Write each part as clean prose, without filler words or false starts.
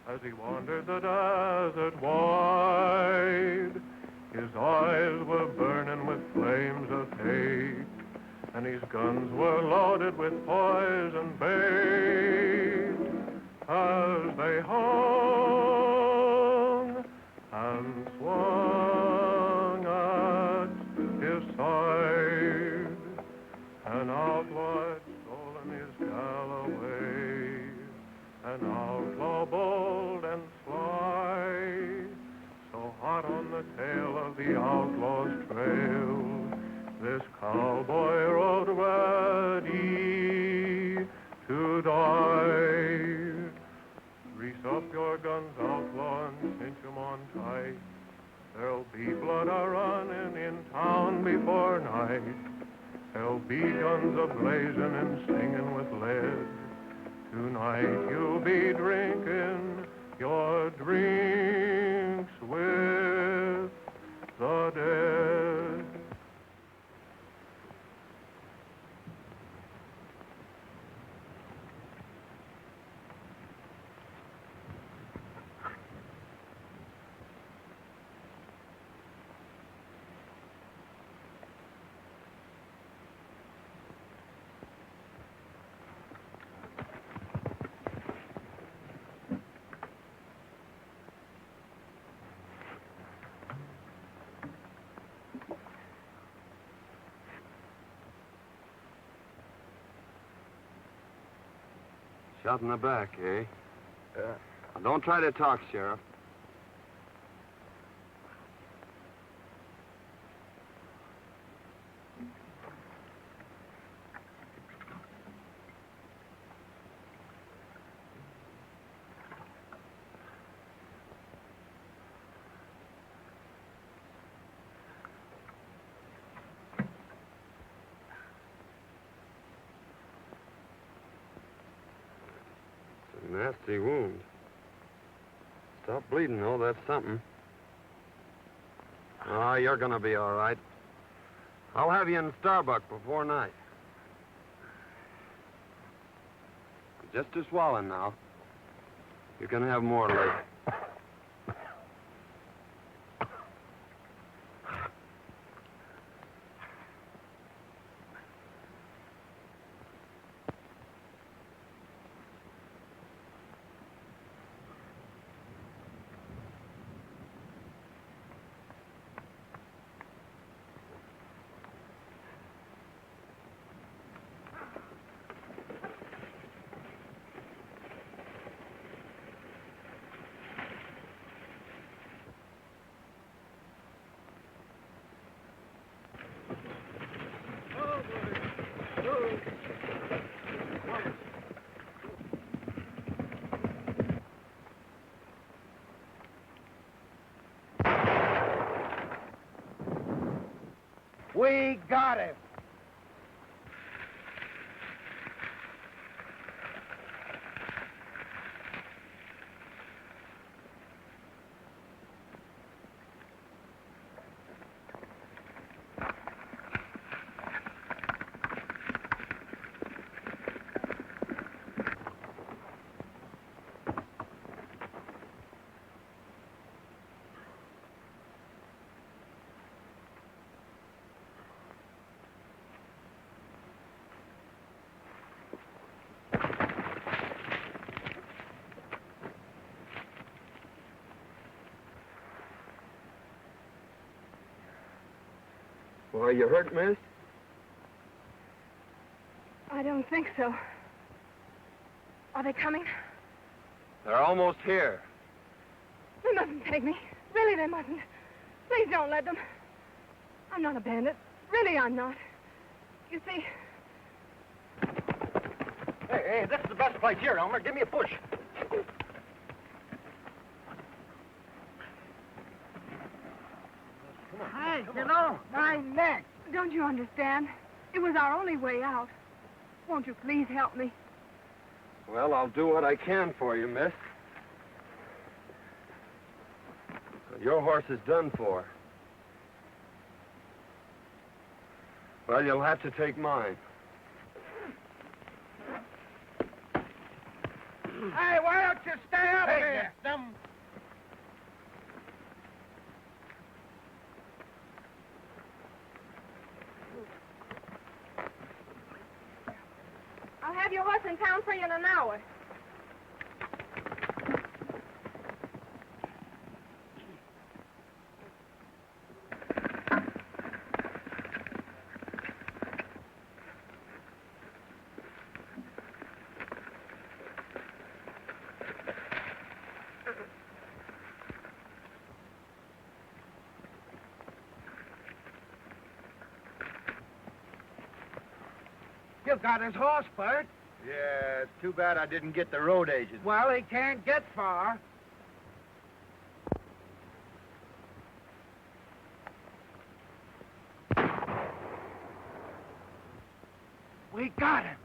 As he wandered the desert wide, his eyes were burning with flames of hate, and his guns were loaded with poison bait. As they hung and swung at his side, an outlaw had stolen his Galloway, an outlaw bold and sly, so hot on the tail of the outlaw's trail, this cowboy rode ready to die. Grease up your guns, outlaw, and cinch 'em on tight. There'll be blood a-running in town before night. There'll be guns a-blazing and singing with lead. Tonight you'll be drinking your drinks with the dead. Shot in the back, eh? Yeah. Now, don't try to talk, Sheriff. Nasty wound. Stop bleeding, though. That's something. Ah, you're gonna be all right. I'll have you in Starbuck before night. Just a swallowing now. You can have more later. We got him. Well, are you hurt, miss? I don't think so. Are they coming? They're almost here. They mustn't take me. Really, they mustn't. Please don't let them. I'm not a bandit. Really, I'm not. You see... Hey, this is the best place here, Elmer. Give me a push. Hey, get on. My neck. Don't you understand? It was our only way out. Won't you please help me? Well, I'll do what I can for you, miss. Your horse is done for. Well, you'll have to take mine. Hey, why don't you stay up here? I'll have your horse in town for you in an hour. You got his horse, Bert. Yeah, it's too bad I didn't get the road agent. Well, he can't get far. We got him.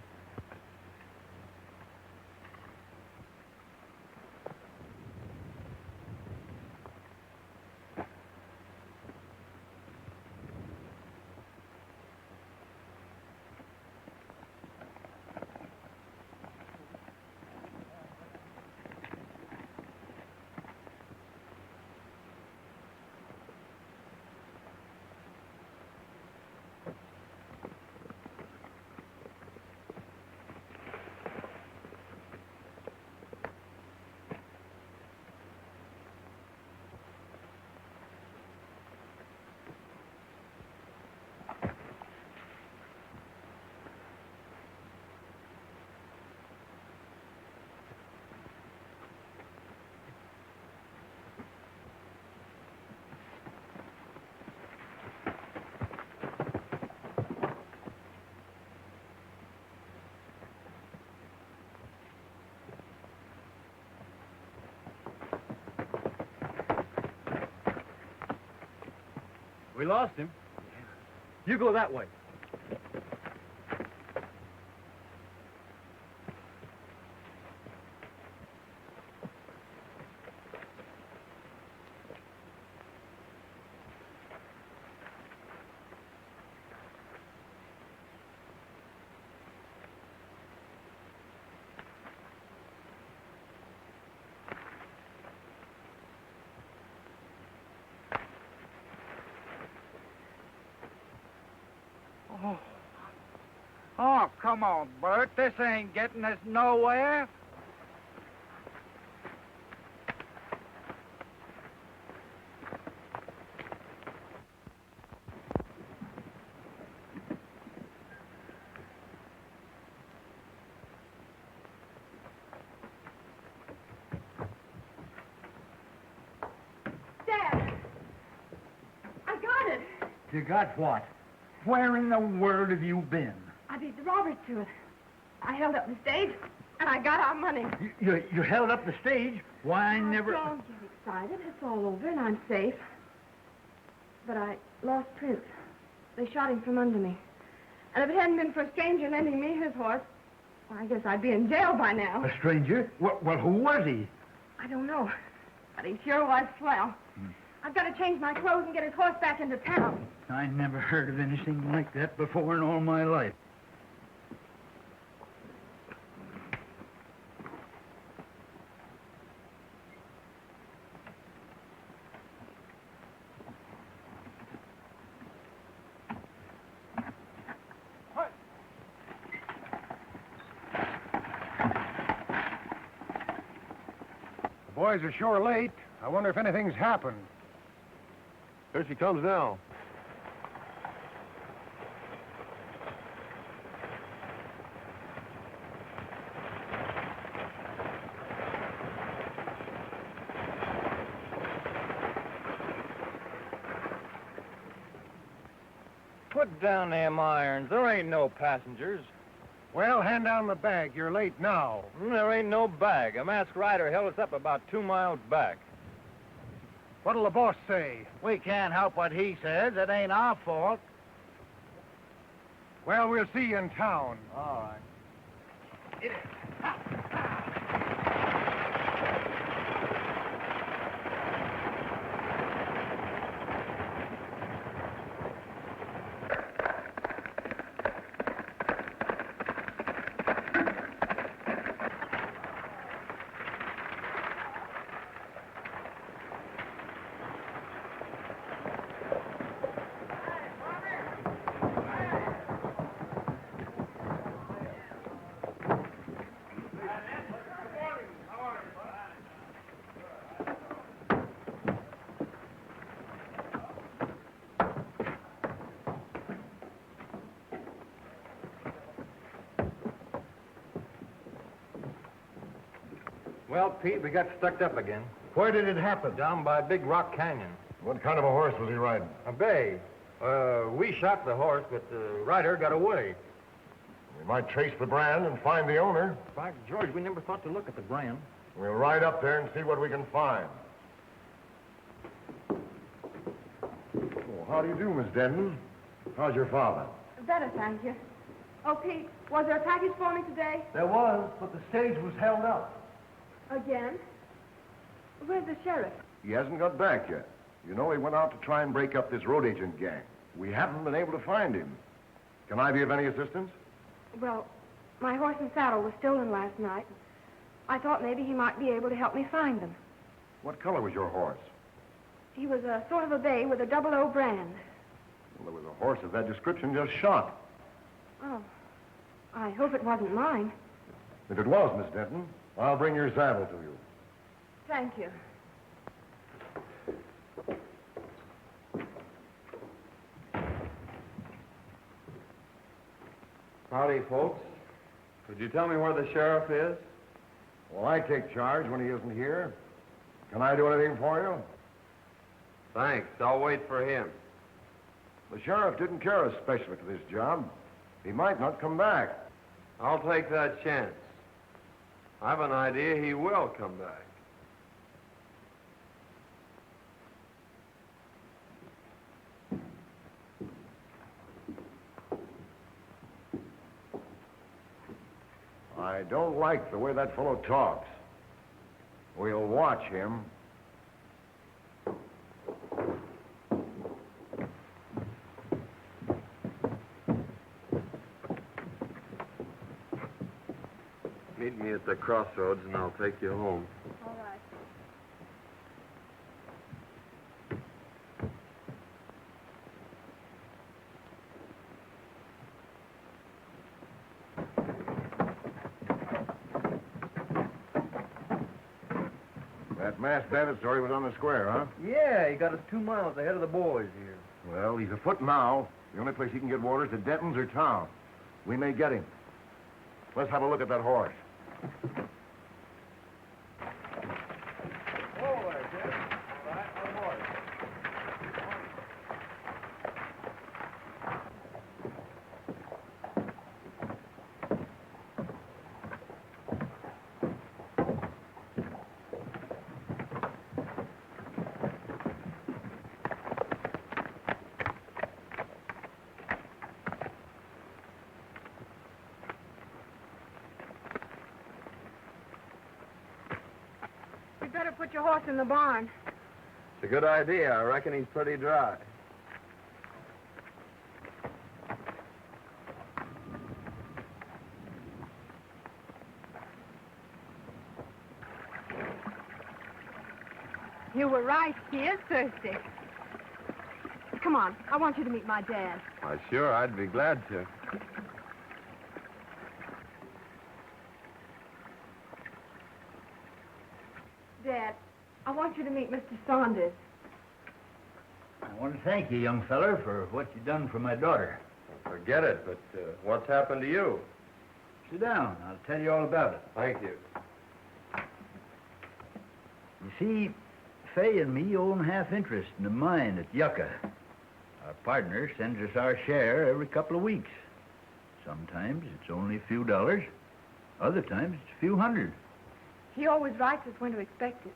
We lost him. You go that way. Oh, come on, Bert. This ain't getting us nowhere. Dad! I got it! You got what? Where in the world have you been? I beat the robbers to it. I held up the stage, and I got our money. You held up the stage? Why, I never... Don't get excited. It's all over, and I'm safe. But I lost Prince. They shot him from under me. And if it hadn't been for a stranger lending me his horse, well, I guess I'd be in jail by now. A stranger? Well, who was he? I don't know. But he sure was swell. I've got to change my clothes and get his horse back into town. I never heard of anything like that before in all my life. The boys are sure late. I wonder if anything's happened. Here she comes now. Put down them irons. There ain't no passengers. Well, hand down the bag. You're late now. There ain't no bag. A masked rider held us up about 2 miles back. What'll the boss say? We can't help what he says. It ain't our fault. Well, we'll see you in town. All right. Well, Pete, we got stuck up again. Where did it happen? Down by Big Rock Canyon. What kind of a horse was he riding? A bay. We shot the horse, but the rider got away. We might trace the brand and find the owner. By George, we never thought to look at the brand. We'll ride up there and see what we can find. Oh, how do you do, Miss Denton? How's your father? Better, thank you. Oh, Pete, was there a package for me today? There was, but the stage was held up. Again? Where's the sheriff? He hasn't got back yet. You know, he went out to try and break up this road agent gang. We haven't been able to find him. Can I be of any assistance? Well, my horse and saddle was stolen last night. I thought maybe he might be able to help me find them. What color was your horse? He was a sort of a bay with a 00 brand. Well, there was a horse of that description just shot. Oh, I hope it wasn't mine. If it was, Miss Denton, I'll bring your saddle to you. Thank you. Howdy, folks. Could you tell me where the sheriff is? Well, I take charge when he isn't here. Can I do anything for you? Thanks. I'll wait for him. The sheriff didn't care especially for this job. He might not come back. I'll take that chance. I've an idea he will come back. I don't like the way that fellow talks. We'll watch him. Meet me at the crossroads and I'll take you home. All right. That masked bandit story was on the square, huh? Yeah, he got us 2 miles ahead of the boys here. Well, he's afoot now. The only place he can get water is at Dentons or town. We may get him. Let's have a look at that horse. You'd better put your horse in the barn. It's a good idea. I reckon he's pretty dry. You were right. He is thirsty. Come on. I want you to meet my dad. Why, sure, I'd be glad to. Dad, I want you to meet Mr. Saunders. I want to thank you, young feller, for what you done for my daughter. Forget it, but what's happened to you? Sit down. I'll tell you all about it. Thank you. You see, Fay and me own half interest in the mine at Yucca. Our partner sends us our share every couple of weeks. Sometimes it's only a few dollars. Other times it's a few hundred. He always writes us when to expect it.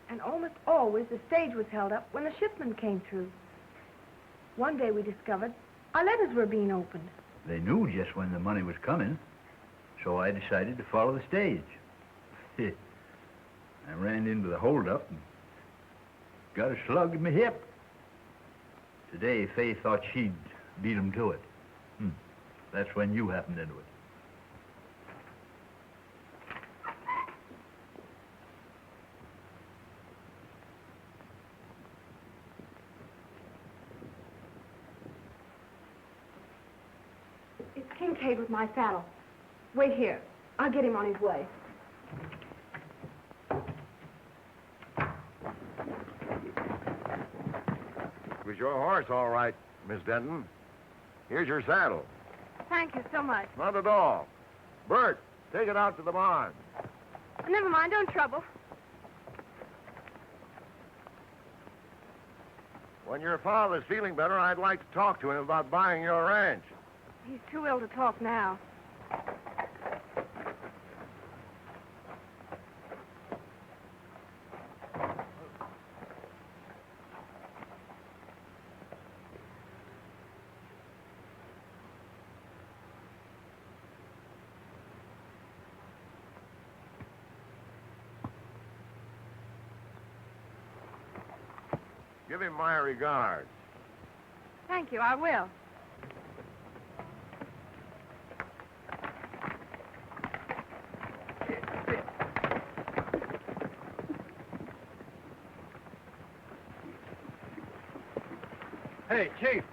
And almost always the stage was held up when the shipment came through. One day we discovered our letters were being opened. They knew just when the money was coming, so I decided to follow the stage. I ran into the holdup and got a slug in my hip. Today, Faye thought she'd beat him to it. That's when you happened into it. It's Kincaid with my saddle. Wait here. I'll get him on his way. It was your horse, all right, Miss Denton. Here's your saddle. Thank you so much. Not at all. Bert, take it out to the barn. Never mind, don't trouble. When your father's feeling better, I'd like to talk to him about buying your ranch. He's too ill to talk now. Give him my regards. Thank you, I will. Hey, Chief.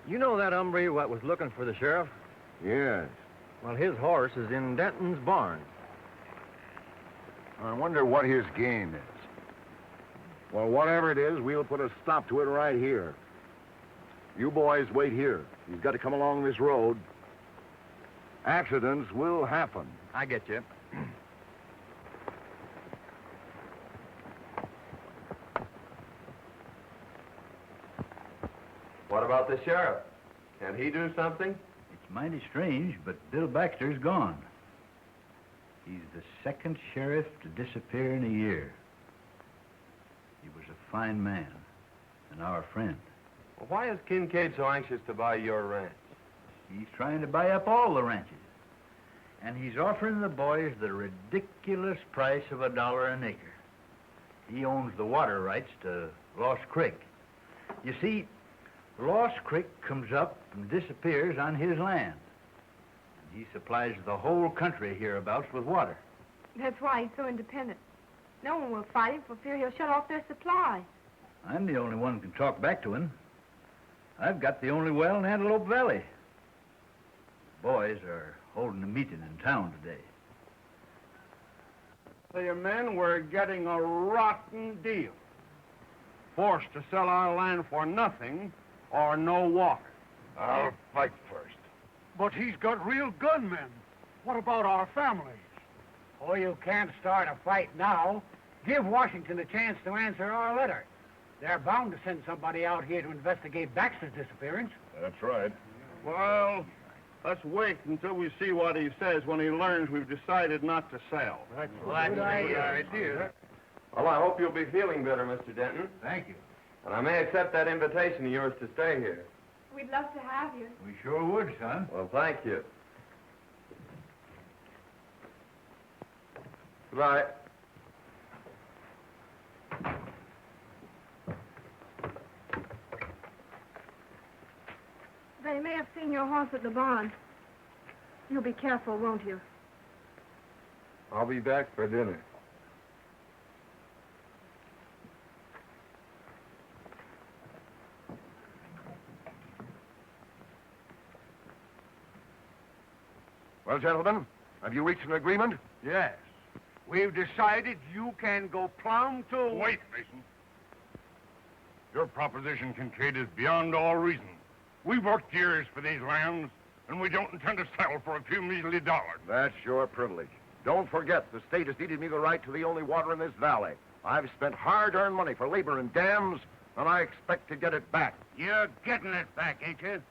You know that hombre what was looking for the sheriff? Yes. Well, his horse is in Denton's barn. I wonder what his game is. Well, whatever it is, we'll put a stop to it right here. You boys wait here. He's got to come along this road. Accidents will happen. I get you. What about the sheriff? Can he do something? It's mighty strange, but Bill Baxter's gone. He's the second sheriff to disappear in a year. He was a fine man and our friend. Well, why is Kincaid so anxious to buy your ranch? He's trying to buy up all the ranches. And he's offering the boys the ridiculous price of $1 an acre. He owns the water rights to Lost Creek. You see, Lost Creek comes up and disappears on his land. And he supplies the whole country hereabouts with water. That's why he's so independent. No one will fight him for fear he'll shut off their supply. I'm the only one who can talk back to him. I've got the only well in Antelope Valley. The boys are holding a meeting in town today. The men were getting a rotten deal. Forced to sell our land for nothing or no water. I'll fight first. But he's got real gunmen. What about our families? Oh, you can't start a fight now. Give Washington a chance to answer our letter. They're bound to send somebody out here to investigate Baxter's disappearance. That's right. Well, let's wait until we see what he says when he learns we've decided not to sell. That's a good idea. Well, I hope you'll be feeling better, Mr. Denton. Thank you. And I may accept that invitation of yours to stay here. We'd love to have you. We sure would, son. Well, thank you. Goodbye. They may have seen your horse at the barn. You'll be careful, won't you? I'll be back for dinner. Well, gentlemen, have you reached an agreement? Yes. We've decided you can go plumb to... Wait, Mason. Your proposition, Kincaid, is beyond all reason. We've worked years for these lands, and we don't intend to settle for a few measly dollars. That's your privilege. Don't forget, the state has deeded me the right to the only water in this valley. I've spent hard-earned money for labor and dams, and I expect to get it back. You're getting it back, ain't you?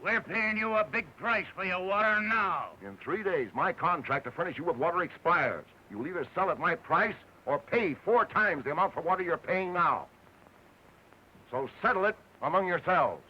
We're paying you a big price for your water now. In 3 days, my contract to furnish you with water expires. You'll either sell at my price or pay 4 times the amount for water you're paying now. So settle it among yourselves.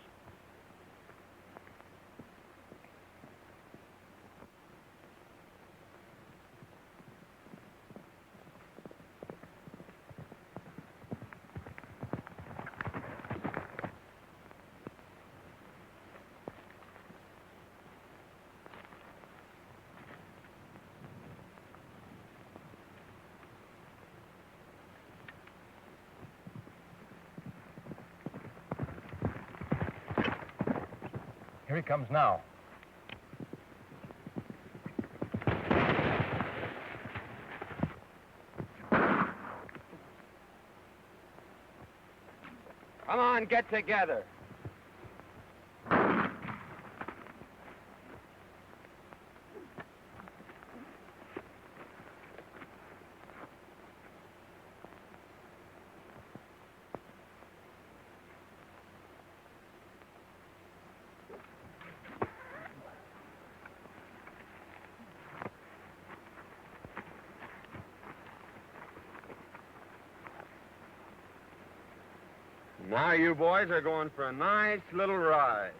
Here he comes now. Come on, get together. Now you boys are going for a nice little ride.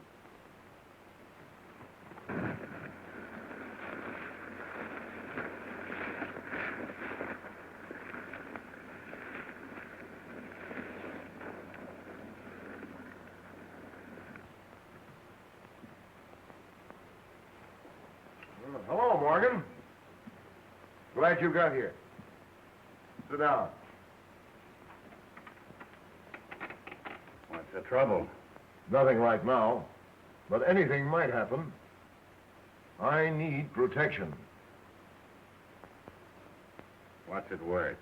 Hello, Morgan. Glad you got here. Sit down. What's the trouble? Nothing right now, but anything might happen. I need protection. What's it worth?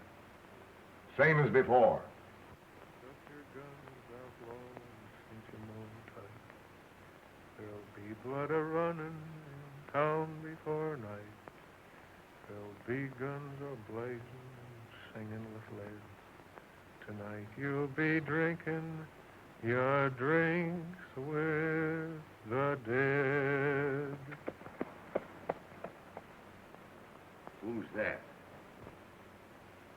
Same as before. Drop your guns, outlaw, and cinch 'em on tight. There'll be blood a-running in town before night. There'll be guns a-blazing and singing with lead. Tonight you'll be drinking your drinks with the dead. Who's that?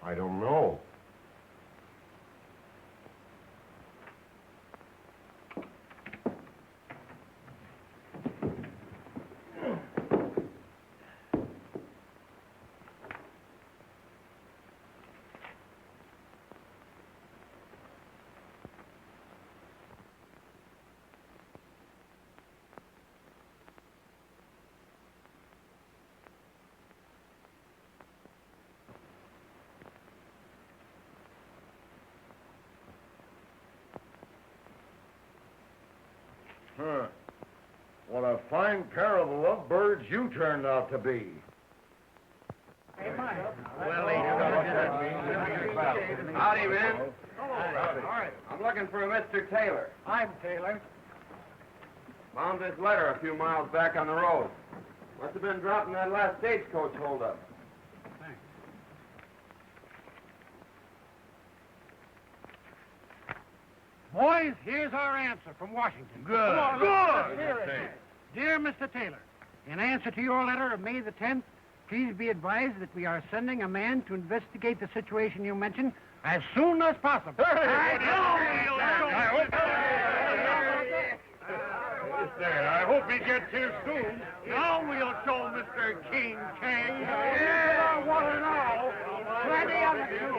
I don't know. Huh. What a fine pair of lovebirds you turned out to be. Howdy, men. I'm looking for a Mr. Taylor. I'm Taylor. Found this letter a few miles back on the road. Must have been dropped in that last stagecoach holdup. Boys, here's our answer from Washington. Good. Come on, Good. Here it is. Dear Mr. Taylor, in answer to your letter of May the 10th, please be advised that we are sending a man to investigate the situation you mentioned as soon as possible. I hope he gets here soon. Now we'll show Mr. Kincaid. Yeah, water now. Plenty of it, too.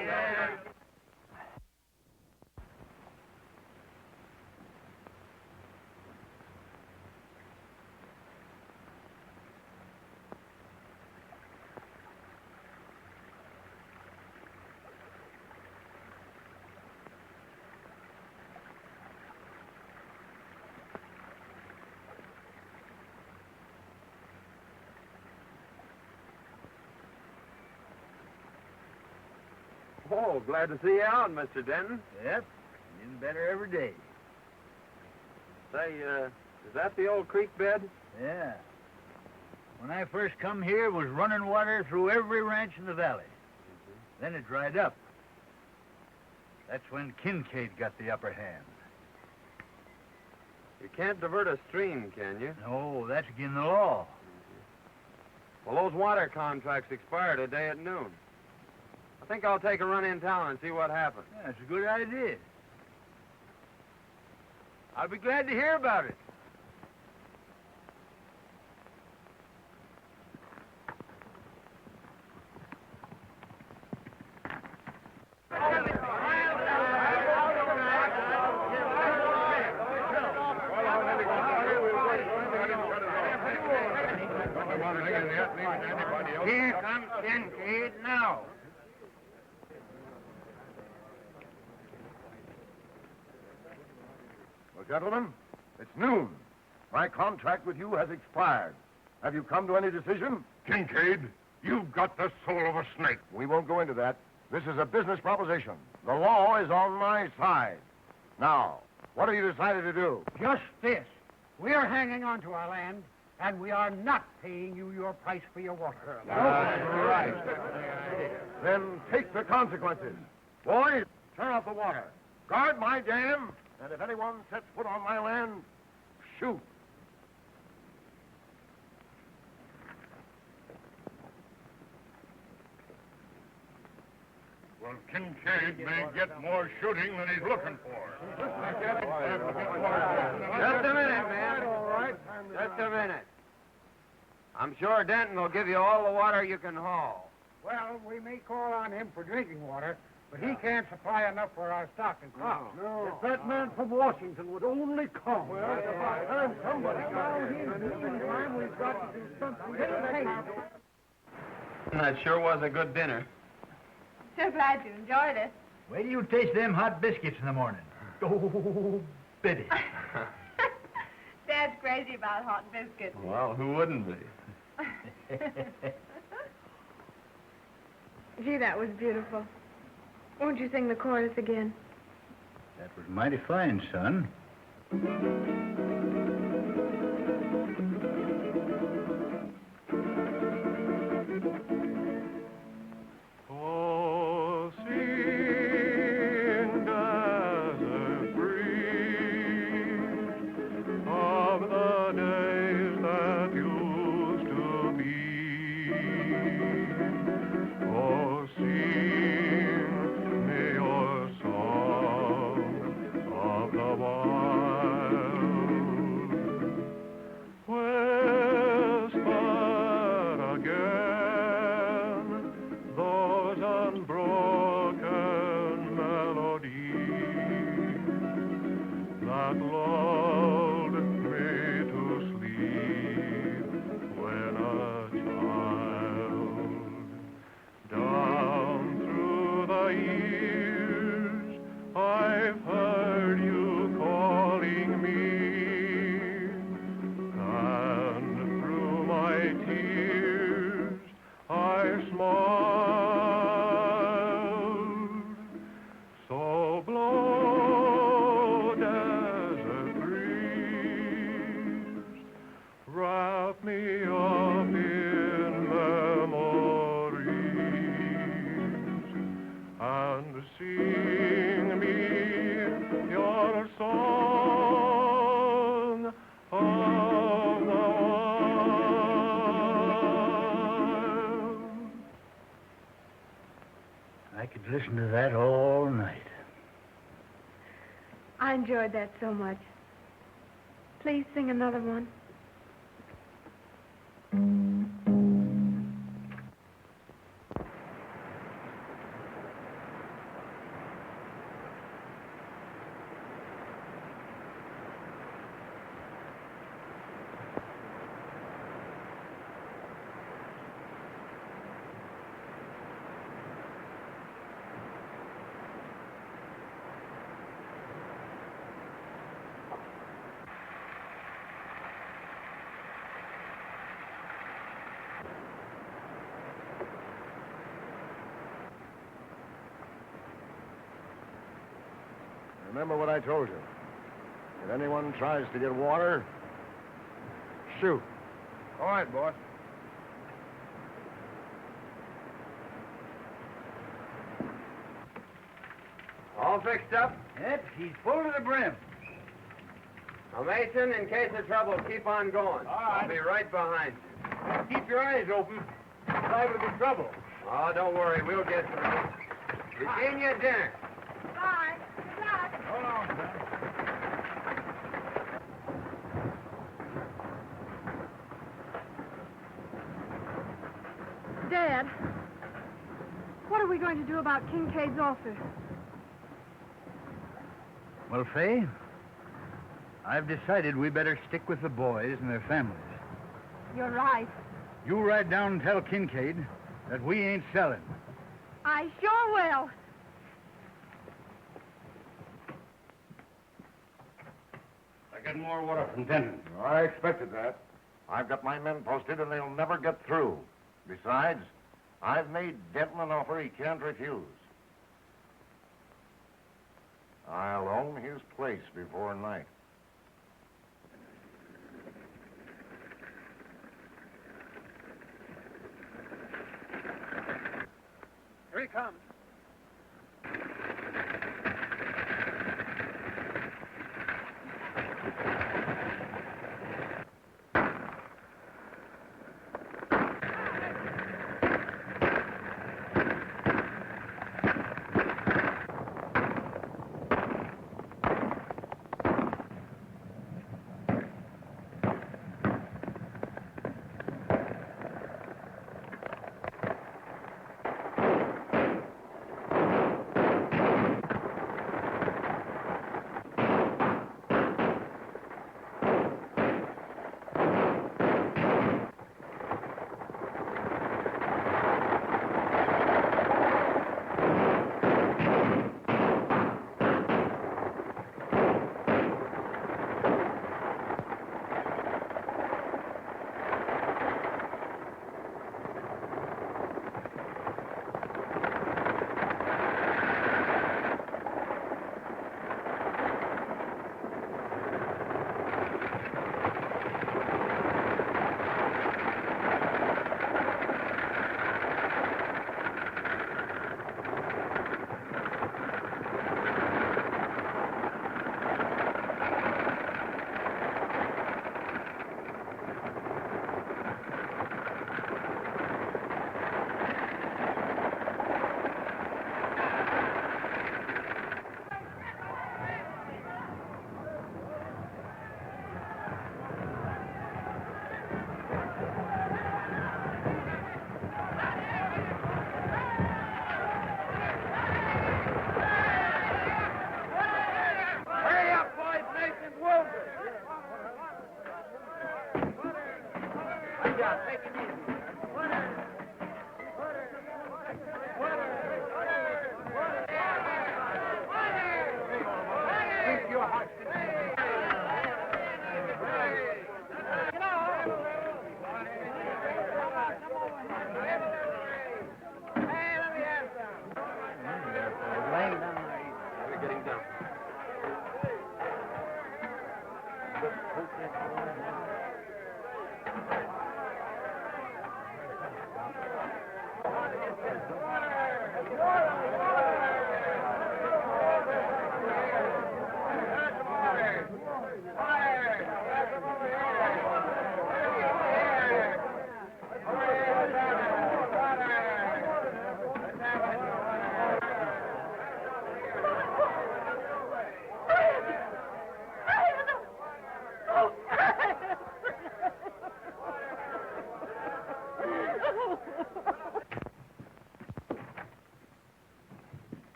Oh, glad to see you out, Mr. Denton. Yep, getting better every day. Say, is that the old creek bed? Yeah. When I I first come here, it was running water through every ranch in the valley. Then it dried up. That's when Kincaid got the upper hand. You can't divert a stream, can you? No, that's against the law. Well, those water contracts expire today at noon. I think I'll take a run in town and see what happens. Yeah, that's a good idea. I'll be glad to hear about it. Here comes Kincaid now. Well, gentlemen, it's noon. My contract with you has expired. Have you come to any decision? Kincaid, you've got the soul of a snake. We won't go into that. This is a business proposition. The law is on my side. Now, what have you decided to do? Just this. We're hanging on to our land, and we are not paying you your price for your water. That's right. Then take the consequences. Boys, turn off the water. Guard my dam, and if anyone sets foot on my land, shoot. Well, Kincaid may get more shooting than he's looking for. Just a minute, man. All right. Just a minute. I'm sure Denton will give you all the water you can haul. Well, we may call on him for drinking water, but he can't supply enough for our stock and crop. No. If that man from Washington would only come. Well, it's about time somebody got here. In the meantime, we've got to do something. That sure was a good dinner. So glad you enjoyed it. Wait till you taste them hot biscuits in the morning. Oh, Biddy. Dad's crazy about hot biscuits. Well, who wouldn't be? Gee, that was beautiful. Won't you sing the chorus again? That was mighty fine, son. Oh, sing, desert breeze, of the days that used to be. Oh, sing me your song of the wild. Whisper again those unbroken melodies that lulled me to sleep when a child. Down through the years, I've heard you calling me, and through my tears, I smiled. So blow, desert breeze, wrap me up in memories, and sing me your song of the wild. I could listen to that all night. I enjoyed that so much. Please sing another one. Remember what I told you. If anyone tries to get water, shoot. All right, boss. All fixed up? Yep, he's full to the brim. Now, Mason, in case of trouble, keep on going. All right. I'll be right behind you. Keep your eyes open. Liable to be trouble. Oh, don't worry. We'll get through. Virginia, dinner. Bye. Good luck. Hold on, son. Dad, what are we going to do about Kincaid's offer? Well, Fay, I've decided we better stick with the boys and their families. You're right. You ride down and tell Kincaid that we ain't selling. I sure will. I get more water from Denton. I expected that. I've got my men posted, and they'll never get through. Besides, I've made Denton an offer he can't refuse. I'll own his place before night. Here he comes.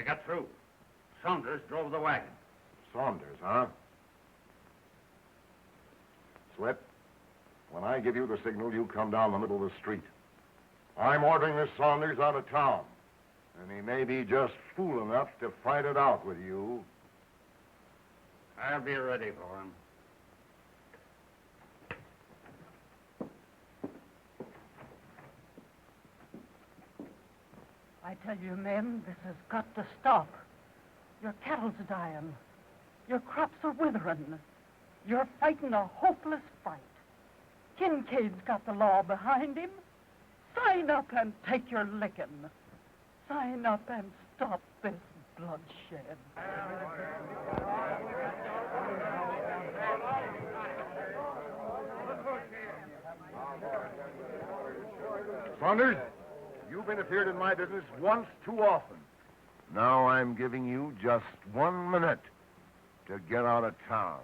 They got through. Saunders drove the wagon. Saunders, huh? Slip, when I give you the signal, you come down the middle of the street. I'm ordering this Saunders out of town, and he may be just fool enough to fight it out with you. I'll be ready for him. I tell you, men, this has got to stop. Your cattle's dying. Your crops are withering. You're fighting a hopeless fight. Kincaid's got the law behind him. Sign up and take your licking. Sign up and stop this bloodshed. Saunders, you've interfered in my business once too often. Now I'm giving you just 1 minute to get out of town.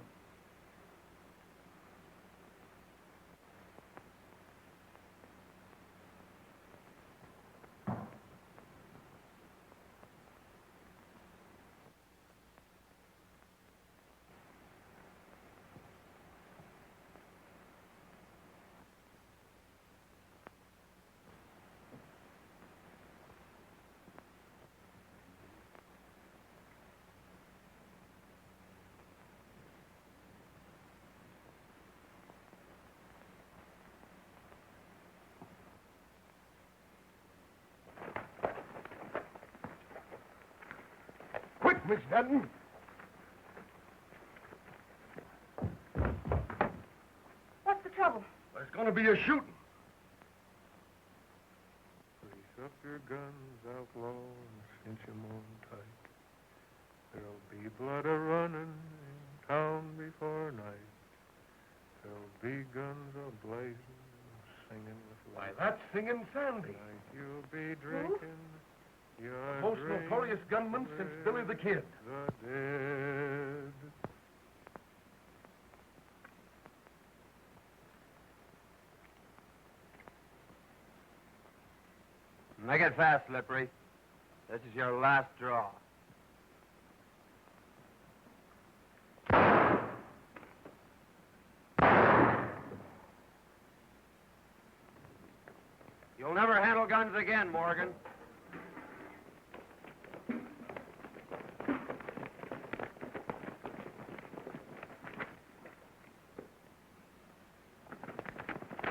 Quick, Miss Denton. What's the trouble? There's going to be a shooting. Grease up your guns, outlaw, and cinch 'em on tight. There'll be blood a-running in town before night. There'll be guns a-blazing, singing with Why, light. that's Singing Sandy. Tonight you'll be drinking your Most drink notorious gunman since Billy the Kid. the dead. Make it fast, Slippery. This is your last draw. You'll never handle guns again, Morgan.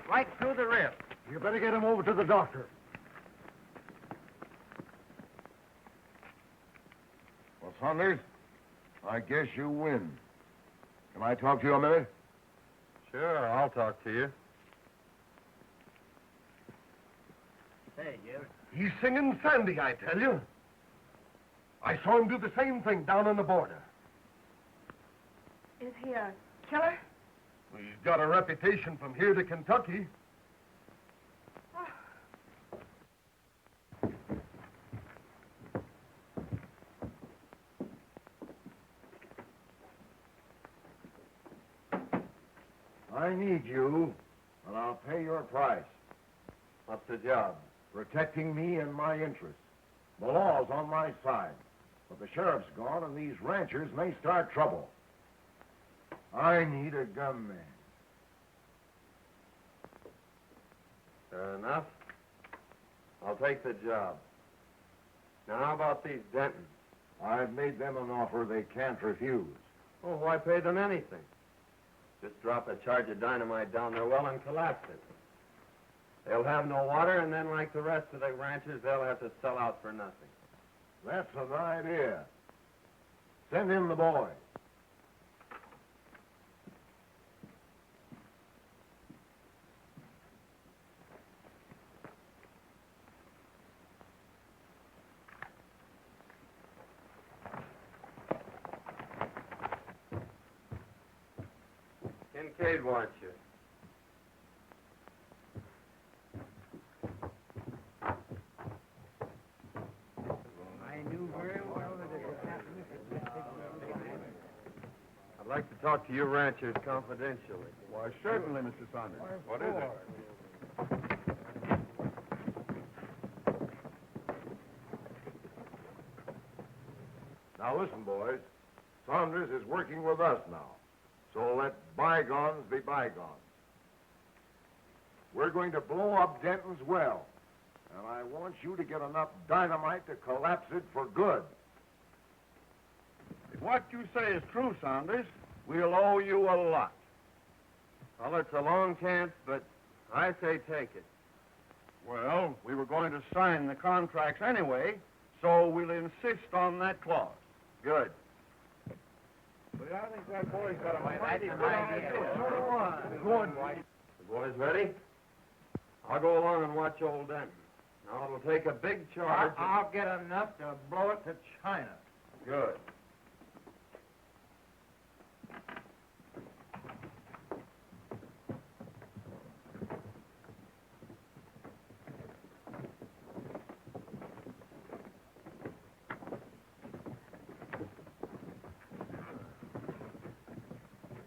Right through the rib. You better get him over to the doctor. Well, Saunders, I guess you win. Can I talk to you a minute? Sure, I'll talk to you. Hey, Jerry. He's Singing Sandy, I tell you. I saw him do the same thing down on the border. Is he a killer? Well, he's got a reputation from here to Kentucky. I need you, and I'll pay your price. What's the job? Protecting me and my interests. The law's on my side, but the sheriff's gone, and these ranchers may start trouble. I need a gunman. Fair enough. I'll take the job. Now, how about these Dentons? I've made them an offer they can't refuse. Oh, why pay them anything? Just drop a charge of dynamite down their well and collapse it. They'll have no water, and then, like the rest of the ranchers, they'll have to sell out for nothing. That's an idea. Send in the boy. Kincaid wants you. I knew very well that it would happen if it I'd like to talk to you ranchers confidentially. Why, certainly, Mr. Saunders. What is it? Now listen, boys. Saunders is working with us now. So let bygones be bygones. We're going to blow up Denton's well. And I want you to get enough dynamite to collapse it for good. If what you say is true, Saunders, we'll owe you a lot. Well, it's a long chance, but I say take it. Well, we were going to sign the contracts anyway, so we'll insist on that clause. Good. But I think that boy's got a mighty good idea. The boys ready? I'll go along and watch old Denton. Now, it'll take a big charge. I'll get enough to blow it to China. Good.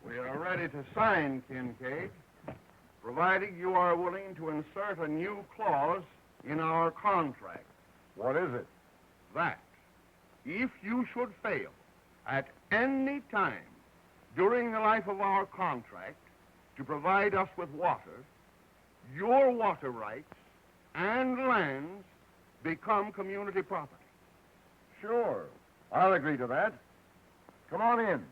We are ready to sign, Kincaid, provided you are willing to insert a new clause in our contract. What is it? That if you should fail at any time during the life of our contract to provide us with water, your water rights and lands become community property. Sure. I'll agree to that. Come on in.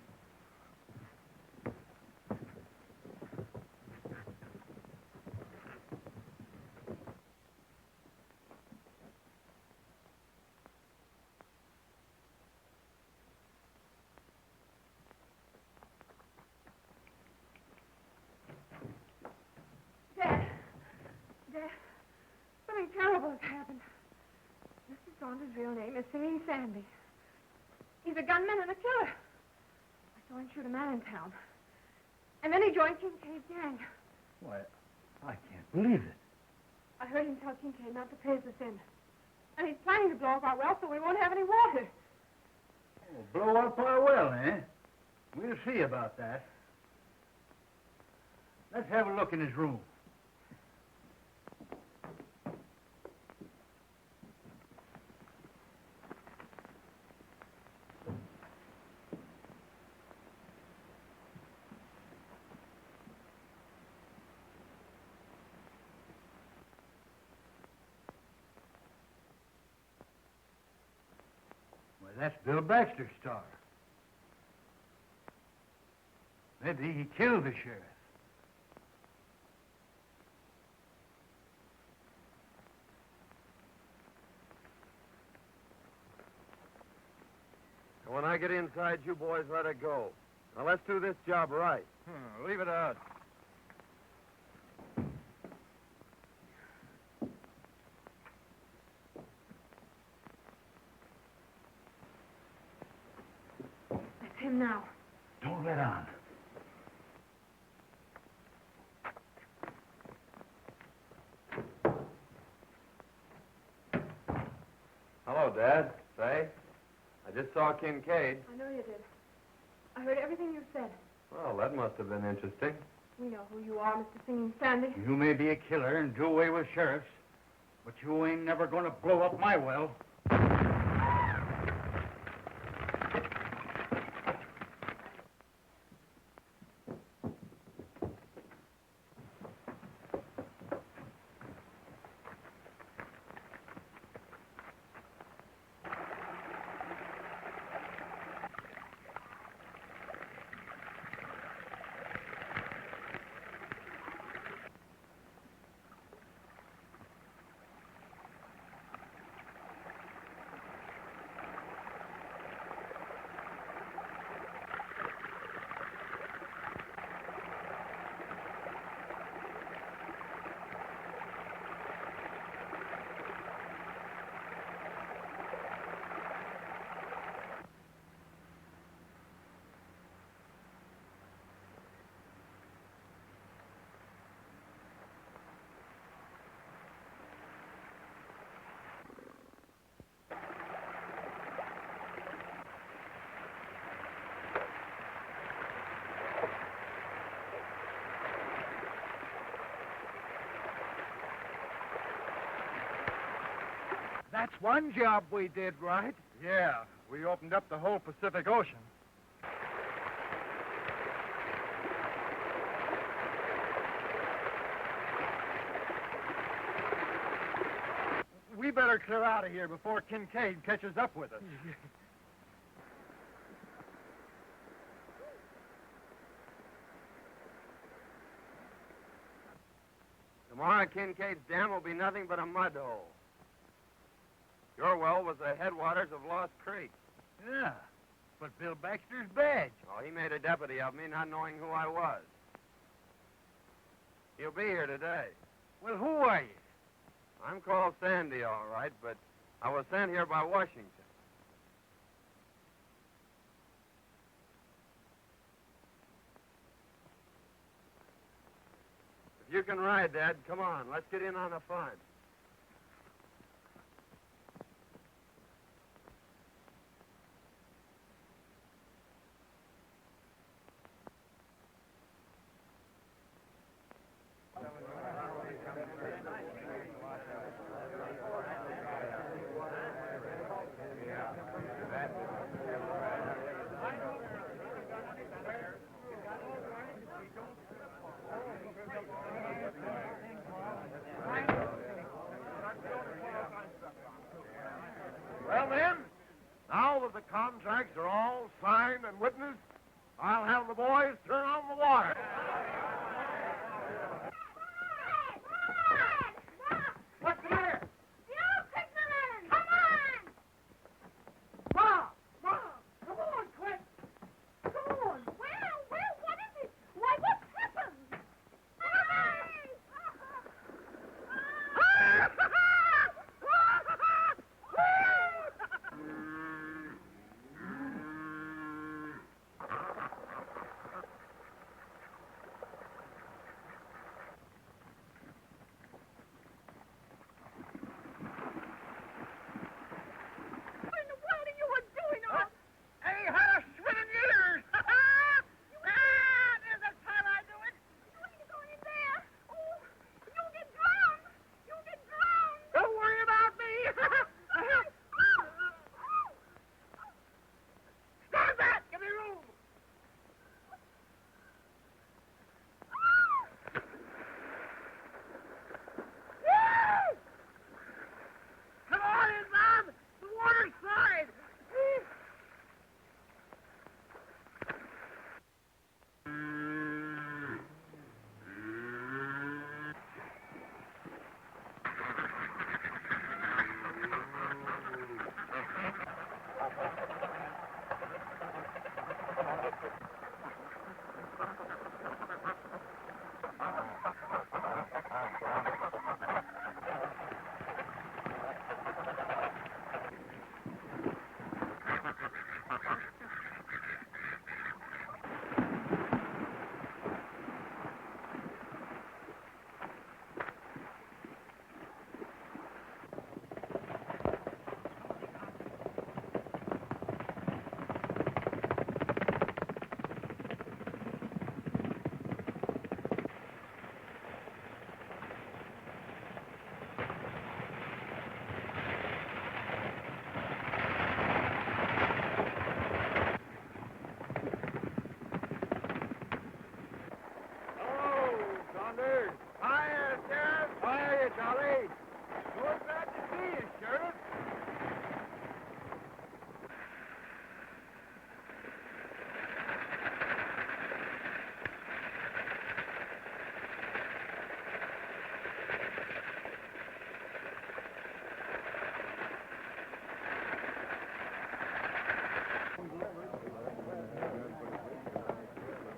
Dad, something terrible has happened. Mr. Saunders' real name is Singing Sandy. He's a gunman and a killer. I saw him shoot a man in town. And then he joined Kincaid's gang. Why, I can't believe it. I heard him tell Kincaid not to pay us in. And he's planning to blow up our well so we won't have any water. Oh, blow up our well, eh? We'll see about that. Let's have a look in his room. Well, that's Bill Baxter's star. Maybe he killed the sheriff. When I get inside, you boys let it go. Now, let's do this job right. Leave it to us. That's him now. Don't let on. Hello, Dad. Say, I just saw Kincaid. I know you did. I heard everything you said. Well, that must have been interesting. We know who you are, Mr. Singing Sandy. You may be a killer and do away with sheriffs, but you ain't never gonna blow up my well. That's one job we did right. Yeah, we opened up the whole Pacific Ocean. We better clear out of here before Kincaid catches up with us. Tomorrow, Kincaid's dam will be nothing but a mud hole. Your well was the headwaters of Lost Creek. Yeah, but Bill Baxter's badge. Oh, he made a deputy of me, not knowing who I was. He'll be here today. Well, who are you? I'm called Sandy, all right, but I was sent here by Washington. If you can ride, Dad, come on. Let's get in on the fun. Well, then, now that the contracts are all signed and witnessed, I'll have the boys turn on the water. What's the matter? You fishermen! Come on! Ma! Come on, quick! Come on! Well, what is it? Why, what's happened? Charlie. Sure glad to see you, Sheriff.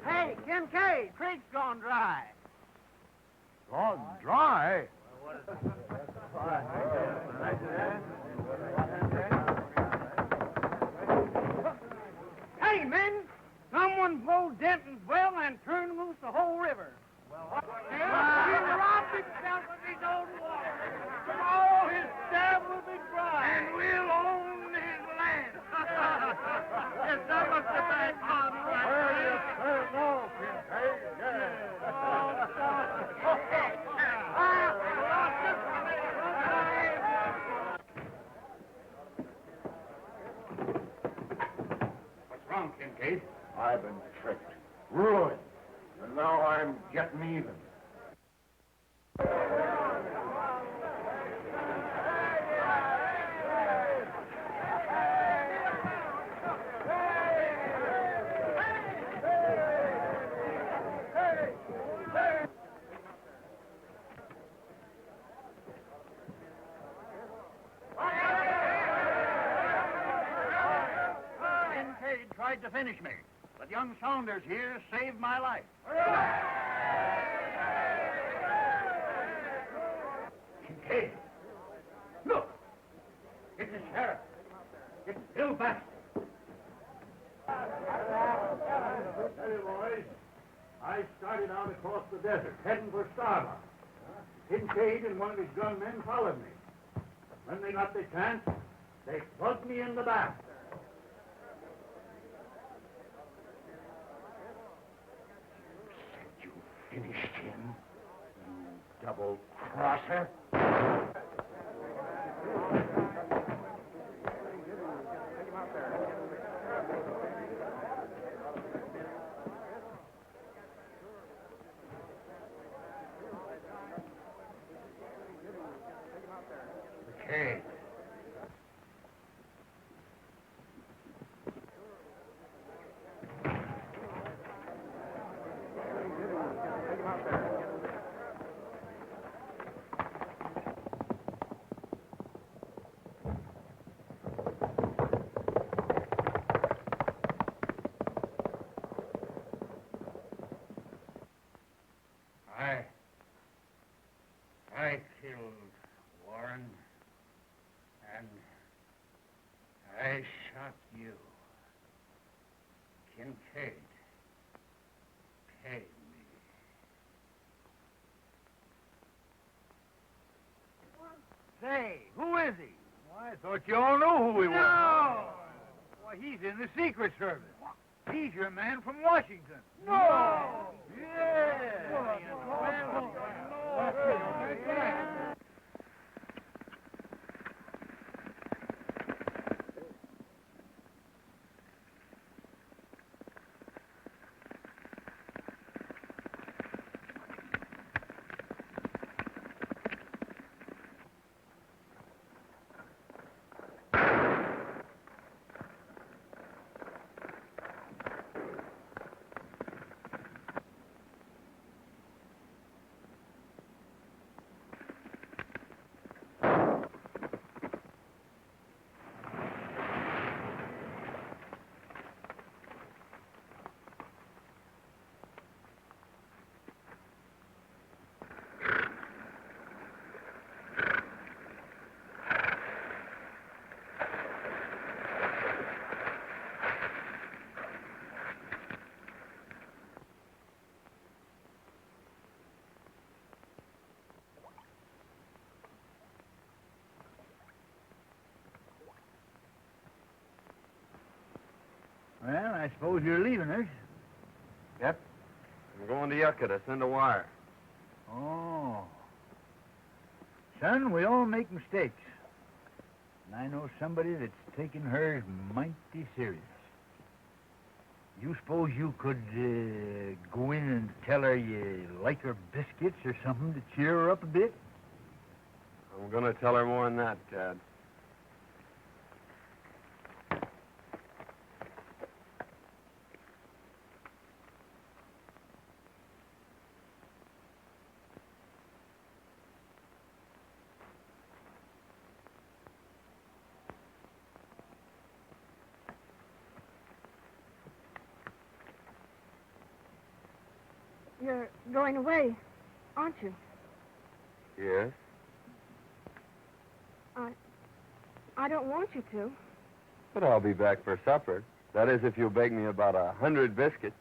Hey, Kincaid, creek's gone dry. Gone dry? Hey, men, someone pulled Denton's well and turned loose the whole river. He robbed himself of his own water. Tomorrow his dam will be dry. And we'll own his land. Yes, that must have been fun, right? No, Kincaid. What's wrong, Kincaid? I've been tricked, ruined, and now I'm getting even. Kincaid tried to finish me, but young Saunders here saved my life. Kincaid, Get still back. Hey, boys. I started out across the desert, heading for Starbuck. Kincaid and one of his gunmen followed me. When they got the chance, they plugged me in the back. You finished him, you double-crosser. Okay. I killed Warren, and I shot you. Kincaid paid me. Say, who is he? Well, I thought you all knew who he was. No! Why, he's in the Secret Service. He's your man from Washington. No! Yeah. Well, I suppose you're leaving us. Yep. I'm going to Yucca to send a wire. Oh. Son, we all make mistakes. And I know somebody that's taking hers mighty serious. You suppose you could go in and tell her you like her biscuits or something to cheer her up a bit? I'm going to tell her more than that, Dad. You're going away, aren't you? Yes? I don't want you to. But I'll be back for supper. That is, if you'll bake me about 100 biscuits.